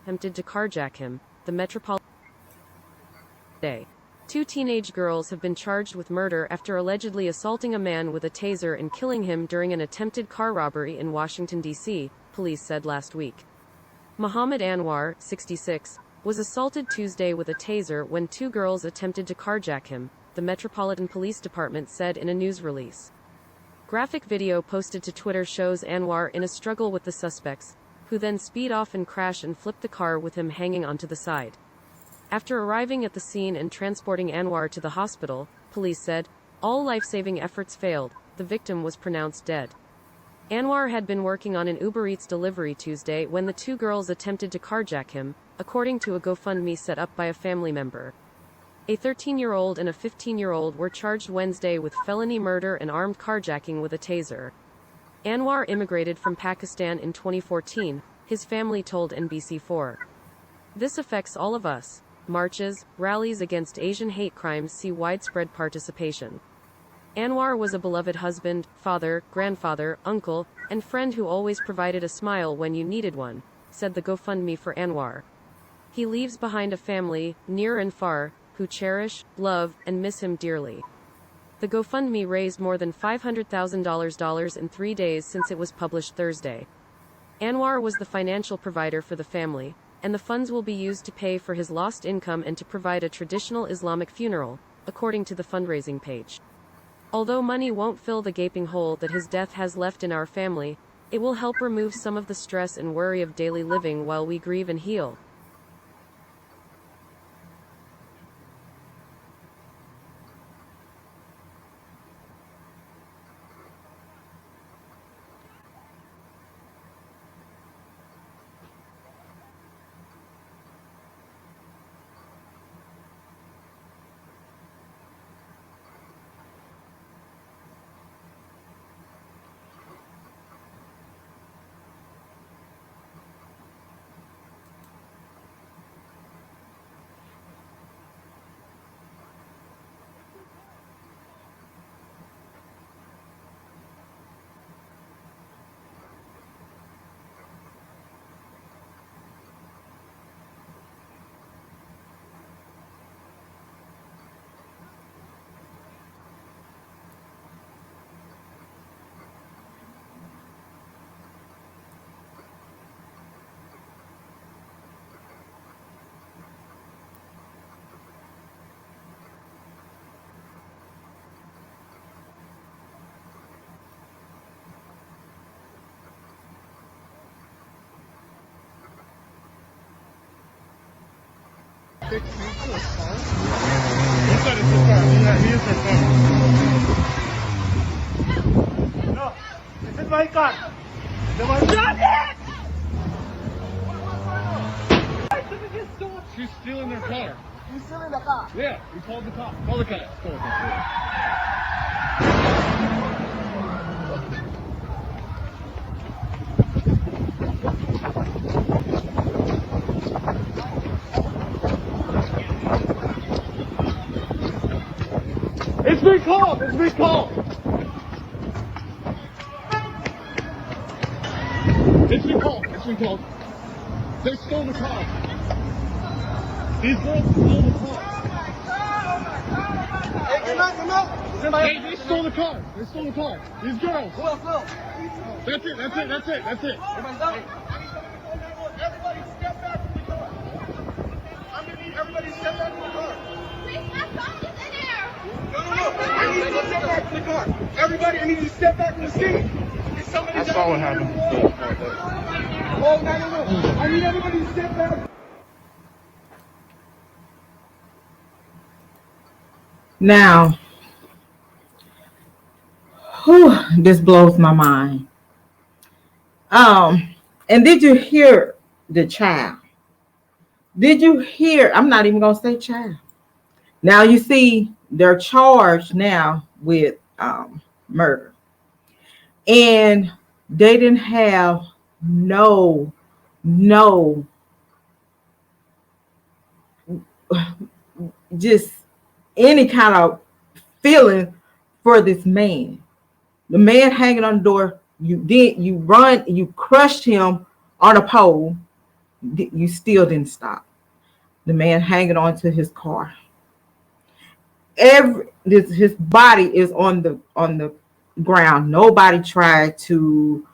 attempted to carjack him, the Metropolitan Police. Two teenage girls have been charged with murder after allegedly assaulting a man with a taser and killing him during an attempted car robbery in Washington, D.C., police said last week. Muhammad Anwar, 66, was assaulted Tuesday with a taser when two girls attempted to carjack him, the Metropolitan Police Department said in a news release. Graphic video posted to Twitter shows Anwar in a struggle with the suspects, who then speed off and crash and flip the car with him hanging onto the side. After arriving at the scene and transporting Anwar to the hospital, police said, all life-saving efforts failed, the victim was pronounced dead. Anwar had been working on an Uber Eats delivery Tuesday when the two girls attempted to carjack him, according to a GoFundMe set up by a family member. A 13-year-old and a 15-year-old were charged Wednesday with felony murder and armed carjacking with a taser. Anwar immigrated from Pakistan in 2014, his family told NBC4. This affects all of us. Marches, rallies against Asian hate crimes see widespread participation. Anwar was a beloved husband, father, grandfather, uncle, and friend who always provided a smile when you needed one, said the GoFundMe for Anwar. He leaves behind a family, near and far, who cherish, love, and miss him dearly. The GoFundMe raised more than $500,000 in 3 days since it was published Thursday. Anwar was the financial provider for the family, and the funds will be used to pay for his lost income and to provide a traditional Islamic funeral, according to the fundraising page. Although money won't fill the gaping hole that his death has left in our family, it will help remove some of the stress and worry of daily living while we grieve and heal. Inside is the car. He is the car. No, this is my car. She's stealing their car. You're stealing the car? Yeah, we called the cop. Call the cops. Call the cops. It's been called! It's been called! It's been called! It's been called! They stole the car! These girls stole the car! Hey, come out! Hey, they stole the car! They stole the car! These girls! Who else? That's it! That's it! That's it! That's it! Everybody's out? Everybody step back from the car! I'm gonna need everybody step back from the car! I need you to step back from the car. Everybody, I need you to step back from the scene. I saw what happened. Oh, no. I need everybody to step back. Now, this blows my mind. And did you hear the child? Did you hear? I'm not even gonna say child. Now you see, they're charged now with murder, and they didn't have no just any kind of feeling for this man. The man hanging on the door, you crushed him on a pole, You still didn't stop. The man hanging on to his car. His body is on the ground. Nobody tried to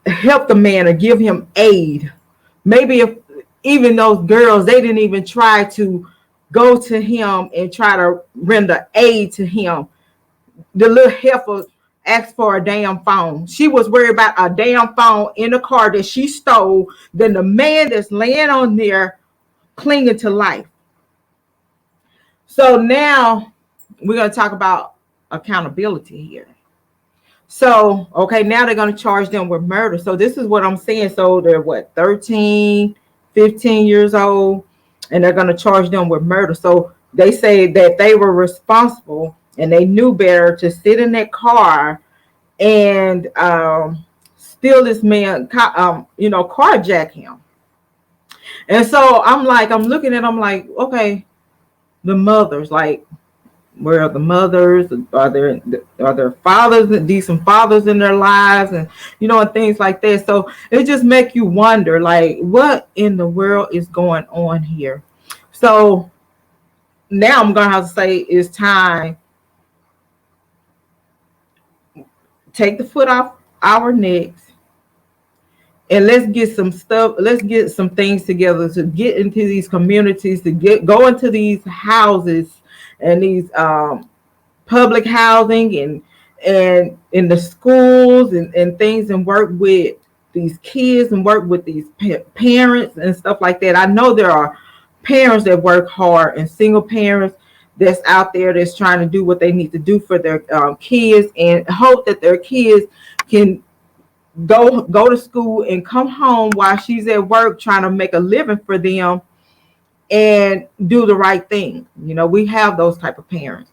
help the man or give him aid. Maybe if even those girls, they didn't even try to go to him and try to render aid to him. The little heifer asked for a damn phone. She was worried about a damn phone in the car that she stole than the man that's laying on there clinging to life. So now we're going to talk about accountability here. So, okay, now they're going to charge them with murder. So this is what I'm saying. So they're what, 13, 15 years old, and they're going to charge them with murder. So they say that they were responsible and they knew better to sit in that car and steal this man, carjack him. And so I'm looking at them like, okay, the mothers, like, where are the mothers? Are there fathers, decent fathers in their lives, and and things like that? So it just make you wonder, like, what in the world is going on here? So now I'm gonna have to say it's time. Take the foot off our necks and let's get some stuff. Let's get some things together to get into these communities, to go into these houses and these public housing and in the schools and things, and work with these kids and work with these parents and stuff like that. I know there are parents that work hard and single parents that's out there that's trying to do what they need to do for their kids and hope that their kids can go to school and come home while she's at work trying to make a living for them and do the right thing. We have those type of parents.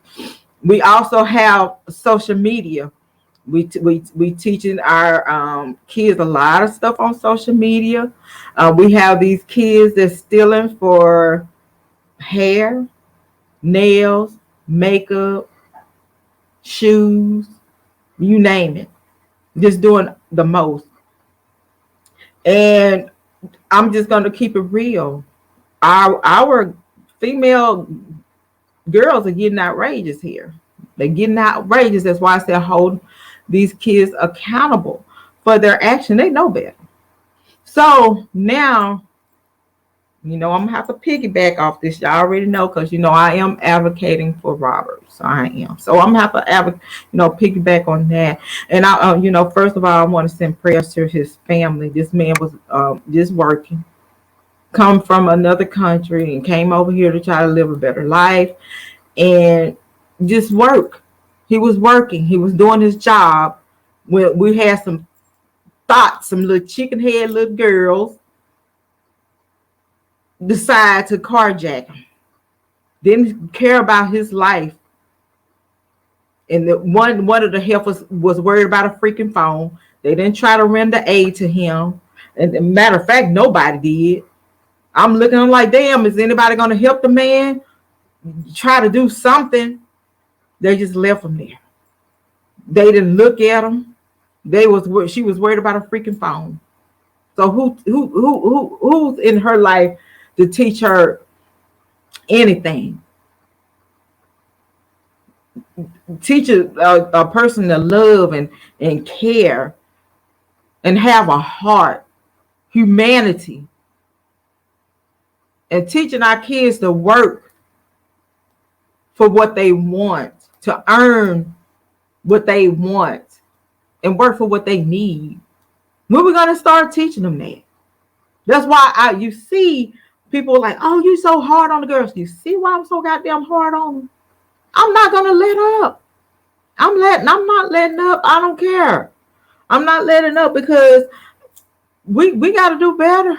We also have social media. We teaching our kids a lot of stuff on social media. We have these kids that's stealing for hair, nails, makeup, shoes, you name it. Just doing the most. And I'm just going to keep it real. Our female girls are getting outrageous here. They're getting outrageous. That's why I said hold these kids accountable for their action. They know better. So now, I'm going to have to piggyback off this. Y'all already know, because, I am advocating for Roberts. I am. So I'm going to have to, piggyback on that. And, first of all, I want to send prayers to his family. This man was just working, come from another country and came over here to try to live a better life and just work. He was working. He was doing his job. We had some thoughts, some little chicken head little girls decide to carjack him. Didn't care about his life. And one of the heifers was worried about a freaking phone. They didn't try to render aid to him. And matter of fact, nobody did. I'm looking, I'm like, damn, is anybody going to help the man? Try to do something. They just left him there. They didn't look at him. She was worried about a freaking phone. So who's in her life to teach her anything? Teach a person to love and care and have a heart, humanity, and teaching our kids to work for what they want, to earn what they want, and work for what they need. When are we going to start teaching them that? That's why you see people like, oh, you so hard on the girls. You see why I'm so goddamn hard on them? I'm not going to let up. I'm not letting up. I don't care. I'm not letting up, because we got to do better.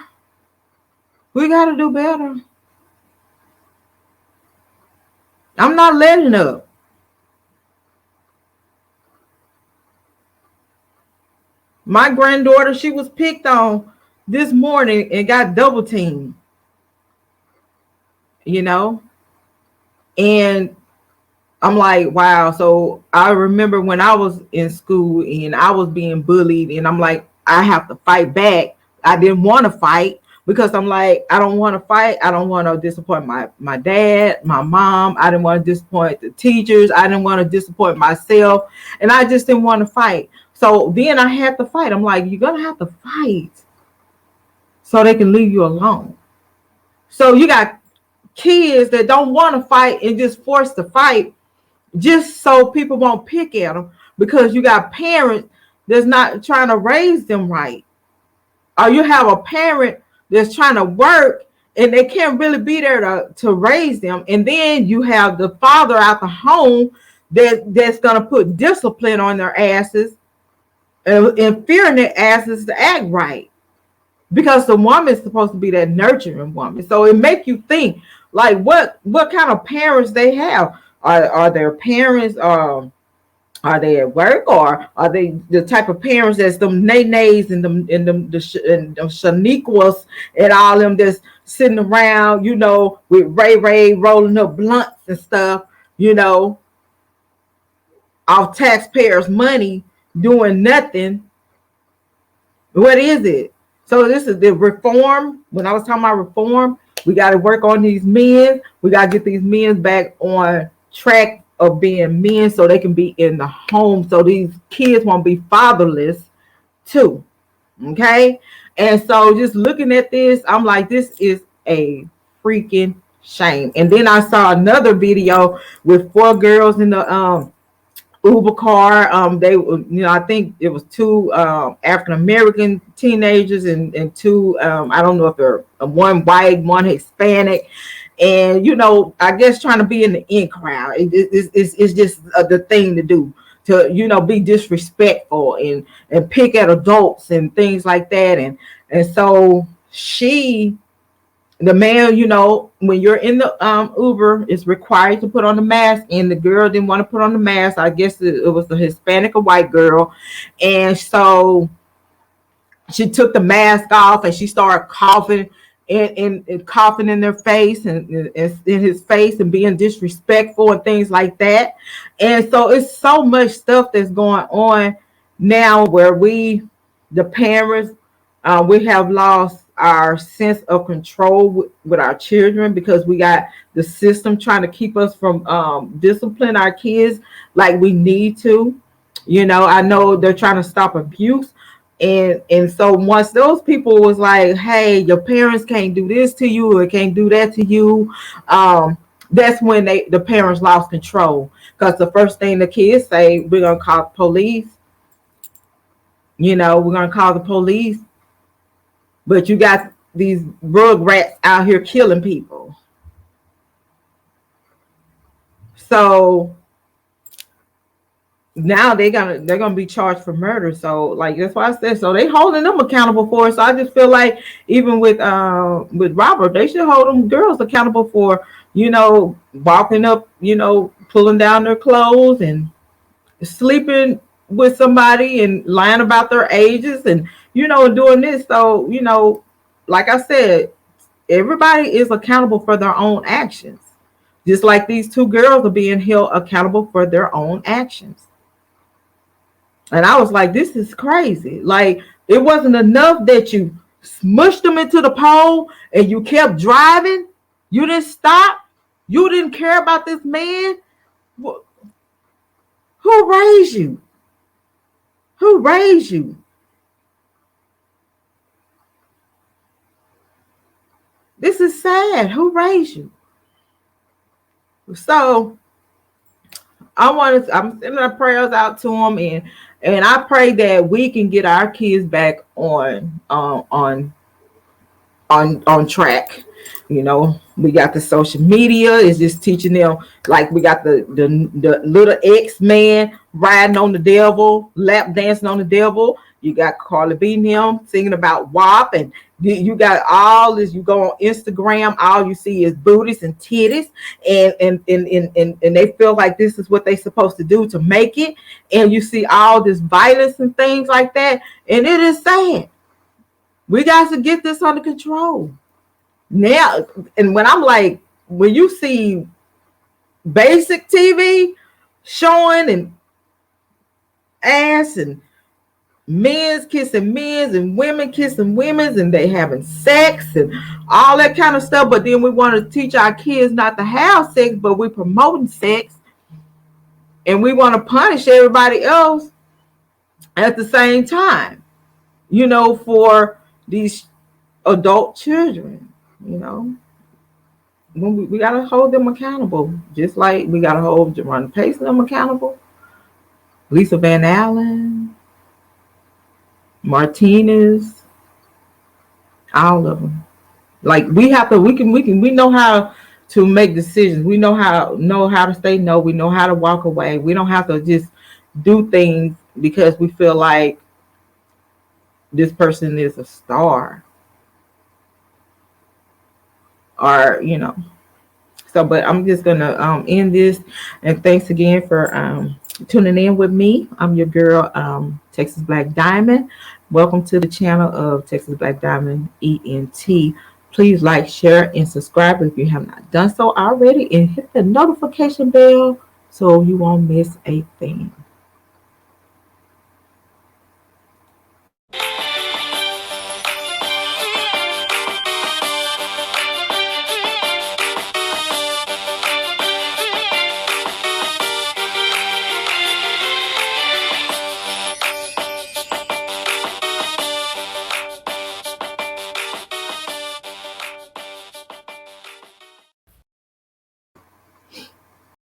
We got to do better. I'm not letting up. My granddaughter, she was picked on this morning and got double teamed. And I'm like, wow. So I remember when I was in school and I was being bullied, and I'm like, I have to fight back. I didn't want to fight because I'm like, I don't want to fight. I don't want to disappoint my dad, my mom. I didn't want to disappoint the teachers. I didn't want to disappoint myself. And I just didn't want to fight. So then I had to fight. I'm like, you're going to have to fight so they can leave you alone. So you got kids that don't want to fight and just forced to fight just so people won't pick at them, because you got parents that's not trying to raise them right. Or you have a parent that's trying to work and they can't really be there to raise them. And then you have the father out the home that's going to put discipline on their asses and fearing their asses to act right. Because the woman is supposed to be that nurturing woman. So it makes you think, like, what kind of parents they have. Are their parents, are they at work, or are they the type of parents that's them nays and them Shaniquas and all them that's sitting around, you know, with Ray rolling up blunts and stuff, you know, off taxpayers' money, doing nothing. What is it? So this is the reform. When I was talking about reform, we got to work on these men. We got to get these men back on track of being men so they can be in the home, so these kids won't be fatherless too. Okay. And so just looking at this, I'm like, this is a freaking shame. And then I saw another video with 4 girls in the Uber car. They, you know, I think it was 2 African American teenagers and 2 I don't know if they're one white, one Hispanic. And, you know, I guess trying to be in the in crowd, it's just the thing to do, to, you know, be disrespectful and pick at adults and things like that. And so the man, you know, when you're in the Uber, it's required to put on the mask, and the girl didn't want to put on the mask. I guess it was the Hispanic or white girl. And so she took the mask off and she started coughing and coughing in their face and in his face and being disrespectful and things like that. And so it's so much stuff that's going on now where the parents, we have lost our sense of control with our children, because we got the system trying to keep us from discipline our kids like we need to. You know, I know they're trying to stop abuse. And so once those people was like, hey, your parents can't do this to you or can't do that to you, that's when the parents lost control. Because the first thing the kids say, we're going to call the police. You know, we're going to call the police. But you got these rugrats out here killing people. So now they're gonna be charged for murder. So like, that's why I said, so they holding them accountable for it. So I just feel like even with Robert, they should hold them girls accountable for, you know, walking up, you know, pulling down their clothes and sleeping with somebody and lying about their ages and, you know, doing this. So, you know, like I said, everybody is accountable for their own actions. Just like these 2 girls are being held accountable for their own actions. And I was like, this is crazy. Like, it wasn't enough that you smushed them into the pole and you kept driving. You didn't stop. You didn't care about this man. Who raised you? Who raised you? This is sad. Who raised you? So I'm sending our prayers out to them, and I pray that we can get our kids back on track. You know, we got the social media is just teaching them, like we got the little X-Man riding on the devil, lap dancing on the devil. You got Carly B and him singing about WAP, and you got all this. You go on Instagram, all you see is booties and titties, and they feel like this is what they're supposed to do to make it. And you see all this violence and things like that, and it is sad. We got to get this under control now. And when I'm like, when you see basic TV showing and ass and men's kissing men's and women kissing women's, and they having sex and all that kind of stuff. But then we want to teach our kids not to have sex, but we're promoting sex, and we want to punish everybody else at the same time, you know, for these adult children. You know, when we got to hold them accountable, just like we got to hold Jerron Pace them accountable, Lisa Van Allen, Martinez, all of them. Like we know how to make decisions. We know how to say no. We know how to walk away. We don't have to just do things because we feel like this person is a star, or you know. So, but I'm just gonna end this, and thanks again for tuning in with me. I'm your girl, Texas Black Diamond. Welcome to the channel of Texas Black Diamond ENT. Please like, share, and subscribe if you have not done so already, and hit the notification bell so you won't miss a thing.